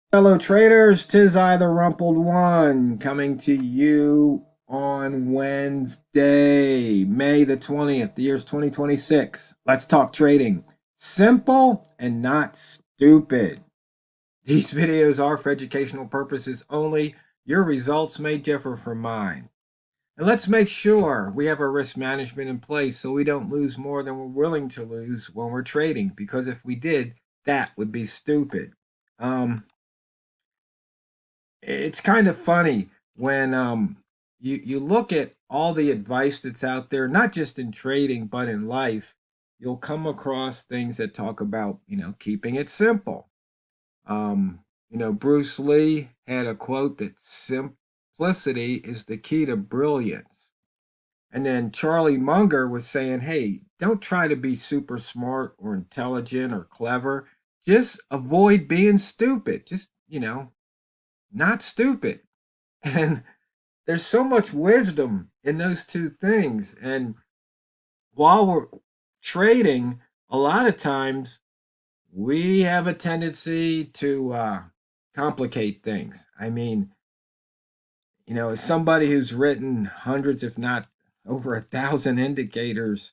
Fellow traders, 'tis I, the Rumpled One, coming to you on Wednesday, May the 20th. The year's 2026. Let's talk trading. Simple and not stupid. These videos are for educational purposes only. Your results may differ from mine. And let's make sure we have our risk management in place so we don't lose more than we're willing to lose when we're trading, because if we did, that would be stupid. It's kind of funny when you look at all the advice that's out there, not just in trading but in life. You'll come across things that talk about keeping it simple. Bruce Lee had a quote that simplicity is the key to brilliance. And then Charlie Munger was saying, hey, don't try to be super smart or intelligent or clever. Just avoid being stupid. Just not stupid. And there's so much wisdom in those two things. And while we're trading, a lot of times we have a tendency to complicate things. I mean, as somebody who's written hundreds, if not over 1,000 indicators,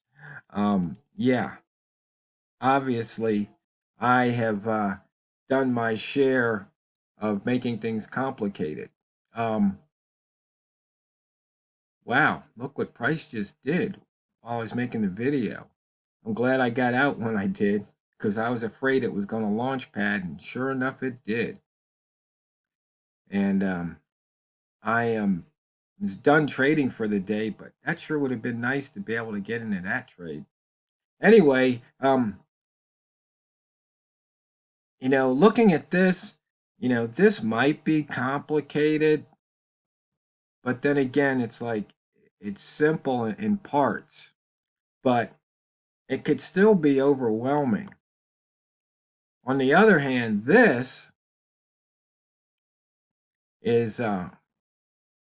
yeah, obviously I have done my share of making things complicated. Um, Wow, look what price just did while I was making the video. I'm glad I got out when I did because I was afraid it was going to launch pad, and sure enough, it did. And I was done trading for the day, but that sure would have been nice to be able to get into that trade. Anyway, looking at this, this might be complicated, but then again, it's like it's simple in parts, but it could still be overwhelming. On the other hand, this is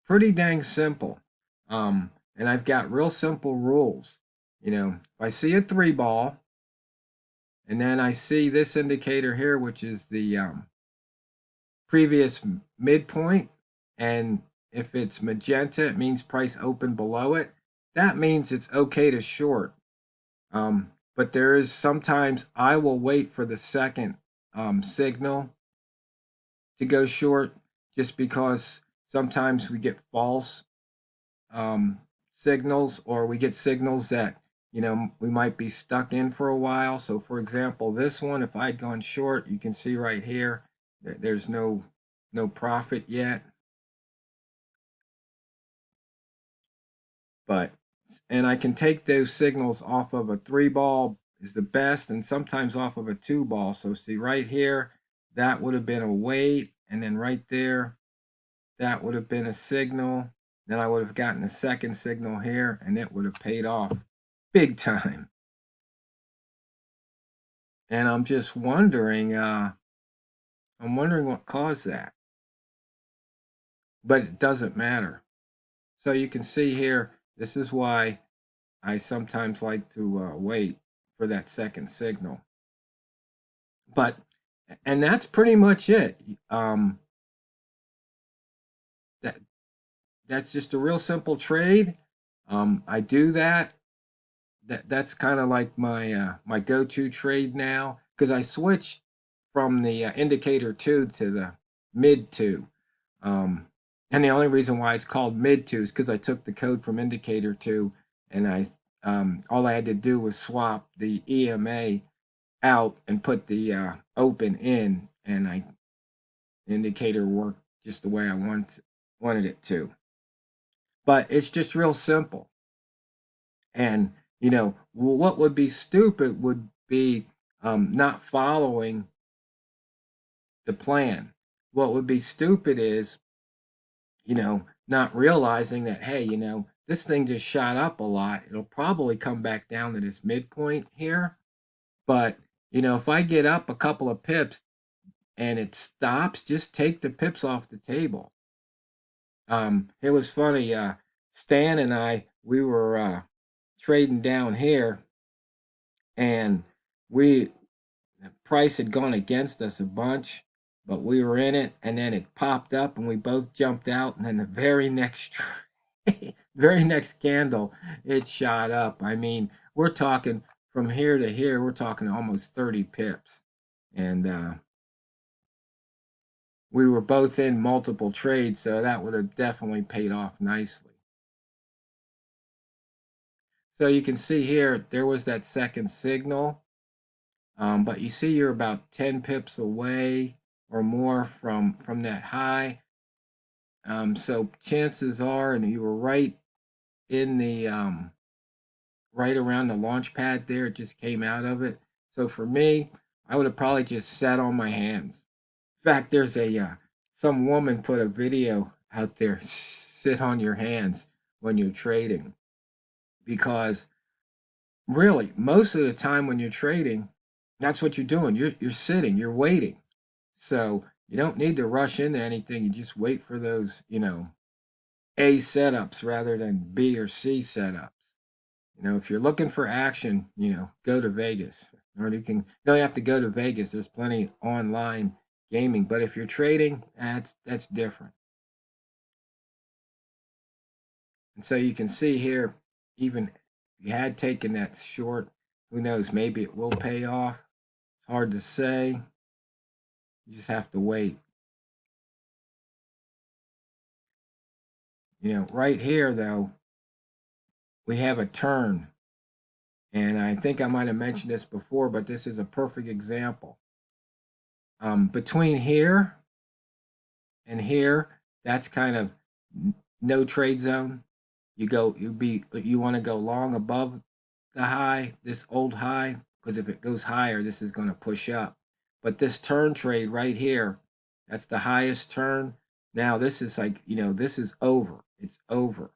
pretty dang simple. And I've got real simple rules. If I see a three ball and then I see this indicator here, which is the previous midpoint, and if it's magenta, it means price open below it. That means it's okay to short. But there is sometimes I will wait for the second signal to go short, just because sometimes we get false signals, or we get signals that we might be stuck in for a while. So for example, this one, if I'd gone short, you can see right here that there's no profit yet. But and I can take those signals off of a three ball is the best, and sometimes off of a two ball. So see right here, that would have been a wait, and then right there, that would have been a signal. Then I would have gotten a second signal here, and it would have paid off big time. And I'm wondering what caused that, but it doesn't matter. So you can see here, this is why I sometimes like to wait for that second signal. But and that's pretty much it. That that's just a real simple trade. I do that. That's kind of like my go-to trade now, because I switched from the indicator two to the mid two. And the only reason why it's called mid two is because I took the code from indicator two, and I all I had to do was swap the EMA out and put the open in, and I indicator worked just the way I wanted it to. But it's just real simple. And what would be stupid would be not following the plan. What would be stupid is not realizing that, hey, this thing just shot up a lot. It'll probably come back down to this midpoint here. But if I get up a couple of pips and it stops, just take the pips off the table. It was funny. Stan and we were trading down here, and the price had gone against us a bunch, but we were in it, and then it popped up, and we both jumped out, and then the very next very next candle, it shot up. I mean, we're talking from here to here, we're talking almost 30 pips, and we were both in multiple trades, so that would have definitely paid off nicely. So you can see here, there was that second signal, but you see you're about 10 pips away or more from that high. So chances are, and you were right in the right around the launch pad there, it just came out of it. So for me, I would have probably just sat on my hands. In fact, there's a some woman put a video out there, sit on your hands when you're trading, because really most of the time when you're trading, that's what you're doing. You're sitting, you're waiting. So you don't need to rush into anything. You just wait for those, A setups rather than B or C setups. If you're looking for action, go to Vegas. Or you don't have to go to Vegas. There's plenty online gaming. But if you're trading, that's different. And so you can see here, even if you had taken that short, who knows, maybe it will pay off. It's hard to say. You just have to wait. Right here though, we have a turn. And I think I might have mentioned this before, but this is a perfect example. Between here and here, that's kind of no trade zone. You want to go long above the high, this old high, because if it goes higher, this is going to push up. But this turn trade right here, that's the highest turn. Now this is like, this is over. It's over.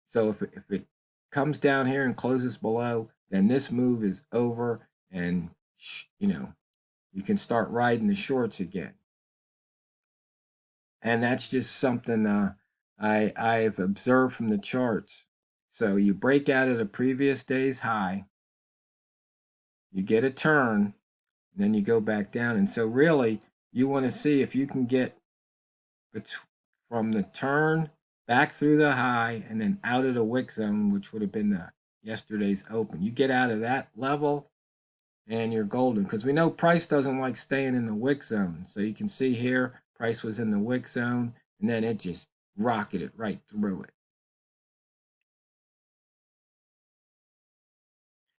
So if it comes down here and closes below, then this move is over, and you can start riding the shorts again. And that's just something I've observed from the charts. So you break out of the previous day's high, you get a turn, and then you go back down. And so really, you want to see if you can get from the turn back through the high and then out of the wick zone, which would have been the yesterday's open. You get out of that level, and you're golden, because we know price doesn't like staying in the wick zone. So you can see here, price was in the wick zone, and then it just rocketed right through it.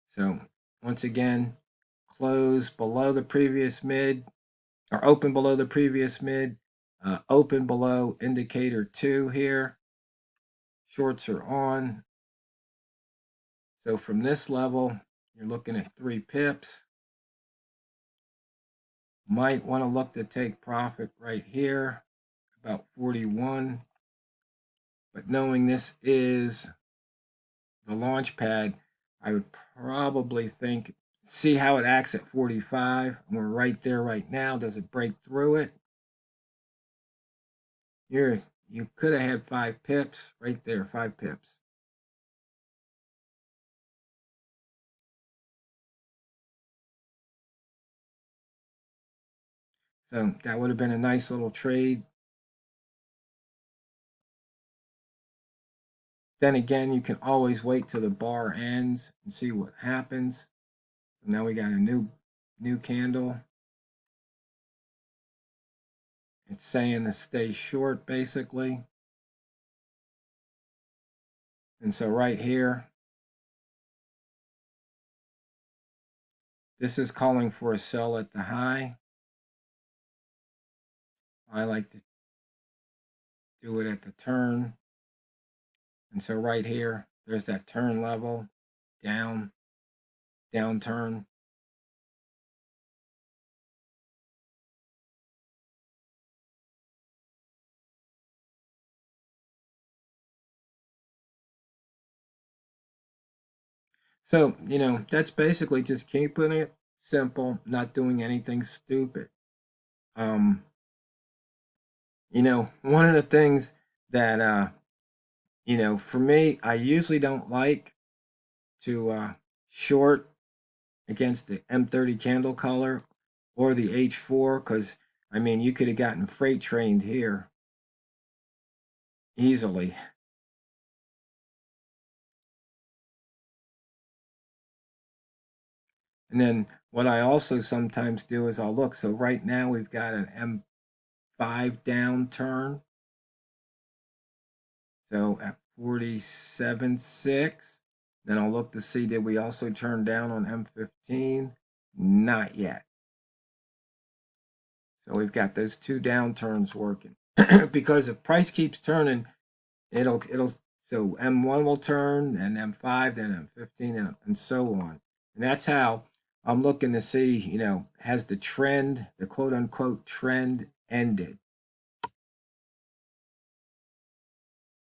So once again, close below the previous mid, or open below the previous mid, open below indicator 2 here. Shorts are on. So from this level, you're looking at 3 pips. Might want to look to take profit right here, about 41. But knowing this is the launch pad, I would probably see how it acts at 45. And we're right there right now. Does it break through it? You could have had 5 pips right there, 5 pips. So that would have been a nice little trade. Then again, you can always wait till the bar ends and see what happens. So now we got a new candle. It's saying to stay short basically. And so right here, this is calling for a sell at the high. I like to do it at the turn. And so right here, there's that turn level, down turn. So, that's basically just keeping it simple, not doing anything stupid. Um, one of the things that for me, I usually don't like to short against the M30 candle color or the H4, because I mean, you could have gotten freight trained here easily. And then what I also sometimes do is I'll look. So right now we've got an M5 downturn. So at 47.6, then I'll look to see, did we also turn down on M15? Not yet. So we've got those two downturns working. Because if price keeps turning, it'll so M1 will turn, and M5, then M15, and so on. And that's how I'm looking to see, has the trend, the quote unquote trend, ended?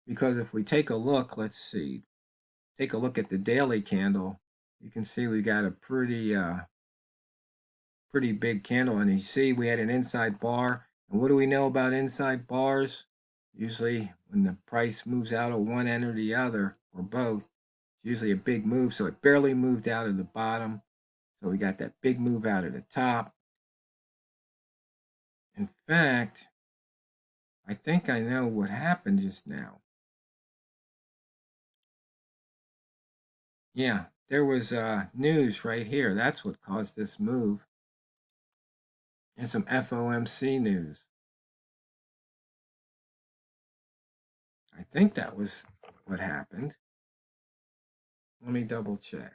Because if we take a look, let's see, take a look at the daily candle, you can see we got a pretty big candle, and you see we had an inside bar. And what do we know about inside bars? Usually when the price moves out of one end or the other, or both, it's usually a big move. So it barely moved out of the bottom. So we got that big move out of the top. In fact, I think I know what happened just now. Yeah, there was news right here. That's what caused this move. And some FOMC news. I think that was what happened. Let me double check.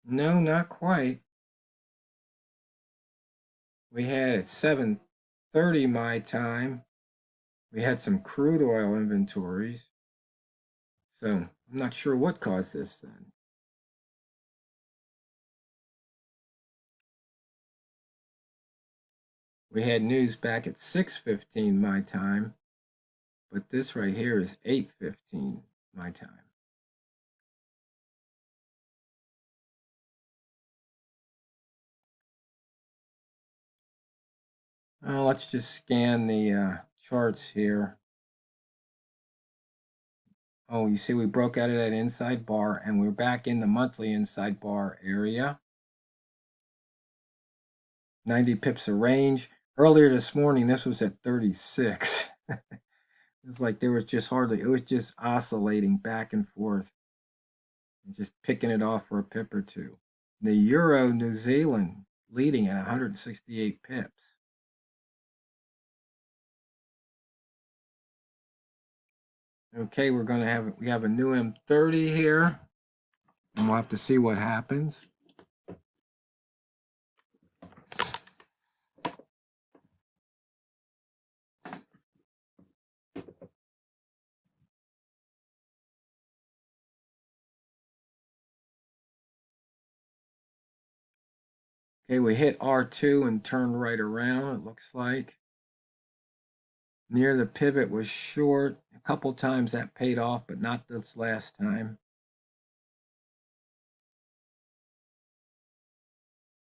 No, not quite. We had at 7:30 my time, we had some crude oil inventories. So I'm not sure what caused this then. We had news back at 6:15 my time, but this right here is 8:15 my time. Let's just scan the charts here. Oh, you see we broke out of that inside bar, and we're back in the monthly inside bar area. 90 pips of range. Earlier this morning, this was at 36. It's like there was just hardly, it was just oscillating back and forth and just picking it off for a pip or two. The Euro New Zealand leading at 168 pips. Okay, we have a new M30 here, and we'll have to see what happens. Okay, we hit R2 and turned right around, it looks like. Near the pivot was short. A couple times that paid off, but not this last time.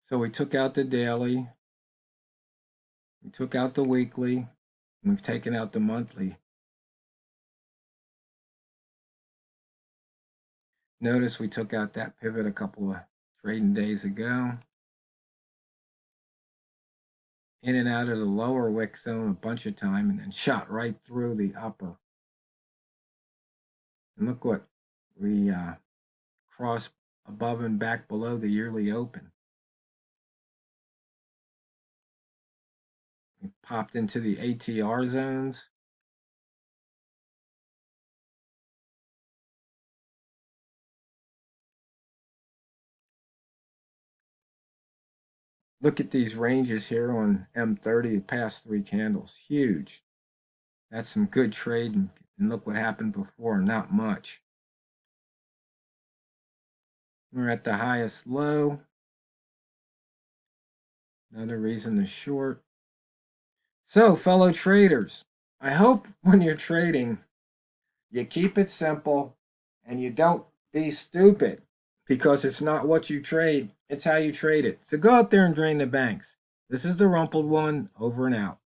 So we took out the daily, we took out the weekly, and we've taken out the monthly. Notice we took out that pivot a couple of trading days ago. In and out of the lower wick zone a bunch of time, and then shot right through the upper. And look what we crossed above and back below the yearly open. We popped into the ATR zones. Look at these ranges here on M30, the past three candles. Huge. That's some good trading. And look what happened before, not much. We're at the highest low. Another reason to short. So, fellow traders, I hope when you're trading, you keep it simple and you don't be stupid, because it's not what you trade, it's how you trade it. So go out there and drain the banks. This is the Rumpled One, over and out.